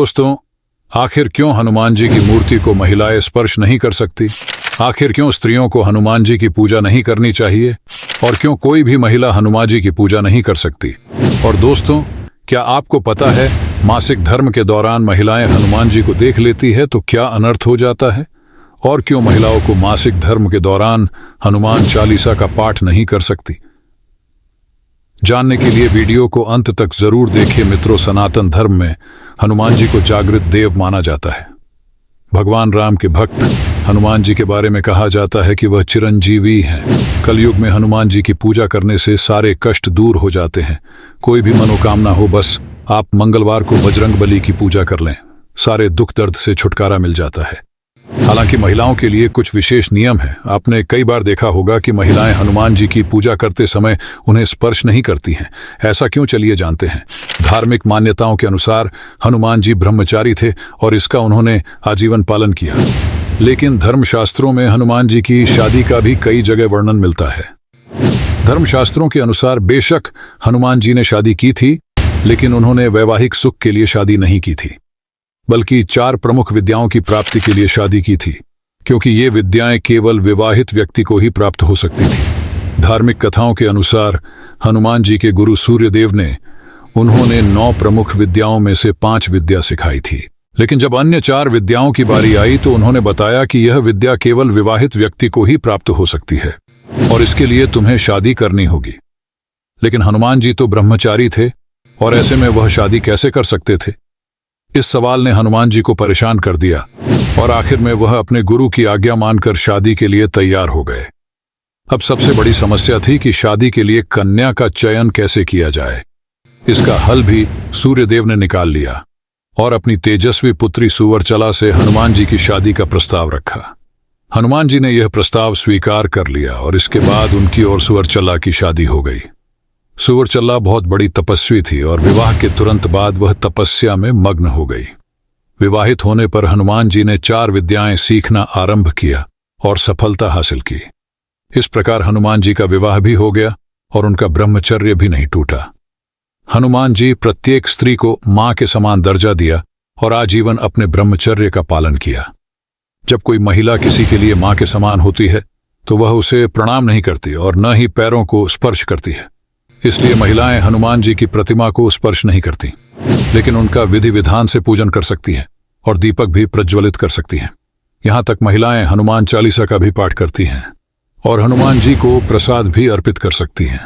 दोस्तों, आखिर क्यों हनुमान जी की मूर्ति को महिलाएं स्पर्श नहीं कर सकती? आखिर क्यों स्त्रियों को हनुमान जी की पूजा नहीं करनी चाहिए? और क्यों कोई भी महिला हनुमान जी की पूजा नहीं कर सकती? और दोस्तों, क्या आपको पता है मासिक धर्म के दौरान महिलाएं हनुमान जी को देख लेती है तो क्या अनर्थ हो जाता है? और क्यों महिलाओं को मासिक धर्म के दौरान हनुमान चालीसा का पाठ नहीं कर सकती? जानने के लिए वीडियो को अंत तक जरूर देखें मित्रों। सनातन धर्म में हनुमान जी को जागृत देव माना जाता है। भगवान राम के भक्त हनुमान जी के बारे में कहा जाता है कि वह चिरंजीवी हैं। कलयुग में हनुमान जी की पूजा करने से सारे कष्ट दूर हो जाते हैं। कोई भी मनोकामना हो, बस आप मंगलवार को बजरंगबली की पूजा कर लें, सारे दुख दर्द से छुटकारा मिल जाता है। हालांकि महिलाओं के लिए कुछ विशेष नियम है। आपने कई बार देखा होगा कि महिलाएं हनुमान जी की पूजा करते समय उन्हें स्पर्श नहीं करती हैं। ऐसा क्यों, चलिए जानते हैं। धार्मिक मान्यताओं के अनुसार हनुमान जी ब्रह्मचारी थे और इसका उन्होंने आजीवन पालन किया। लेकिन धर्मशास्त्रों में हनुमान जी की शादी का भी कई जगह वर्णन मिलता है। धर्मशास्त्रों के अनुसार बेशक हनुमान जी ने शादी की थी, लेकिन उन्होंने वैवाहिक सुख के लिए शादी नहीं की थी, बल्कि 4 प्रमुख विद्याओं की प्राप्ति के लिए शादी की थी, क्योंकि ये विद्याएं केवल विवाहित व्यक्ति को ही प्राप्त हो सकती थी। धार्मिक कथाओं के अनुसार हनुमान जी के गुरु सूर्यदेव ने उन्होंने 9 प्रमुख विद्याओं में से 5 विद्या सिखाई थी। लेकिन जब अन्य 4 विद्याओं की बारी आई तो उन्होंने बताया कि यह विद्या केवल विवाहित व्यक्ति को ही प्राप्त हो सकती है और इसके लिए तुम्हें शादी करनी होगी। लेकिन हनुमान जी तो ब्रह्मचारी थे और ऐसे में वह शादी कैसे कर सकते थे? इस सवाल ने हनुमान जी को परेशान कर दिया और आखिर में वह अपने गुरु की आज्ञा मानकर शादी के लिए तैयार हो गए। अब सबसे बड़ी समस्या थी कि शादी के लिए कन्या का चयन कैसे किया जाए। इसका हल भी सूर्यदेव ने निकाल लिया और अपनी तेजस्वी पुत्री सुवर्चला से हनुमान जी की शादी का प्रस्ताव रखा। हनुमान जी ने यह प्रस्ताव स्वीकार कर लिया और इसके बाद उनकी और सुवर्चला की शादी हो गई। सुवर्चला बहुत बड़ी तपस्वी थी और विवाह के तुरंत बाद वह तपस्या में मग्न हो गई। विवाहित होने पर हनुमान जी ने 4 विद्याएं सीखना आरंभ किया और सफलता हासिल की। इस प्रकार हनुमान जी का विवाह भी हो गया और उनका ब्रह्मचर्य भी नहीं टूटा। हनुमान जी प्रत्येक स्त्री को मां के समान दर्जा दिया और आजीवन अपने ब्रह्मचर्य का पालन किया। जब कोई महिला किसी के लिए मां के समान होती है तो वह उसे प्रणाम नहीं करती और न ही पैरों को स्पर्श करती है। इसलिए महिलाएं हनुमान जी की प्रतिमा को स्पर्श नहीं करती, लेकिन उनका विधि विधान से पूजन कर सकती हैं और दीपक भी प्रज्वलित कर सकती हैं। यहां तक महिलाएं हनुमान चालीसा का भी पाठ करती हैं और हनुमान जी को प्रसाद भी अर्पित कर सकती हैं।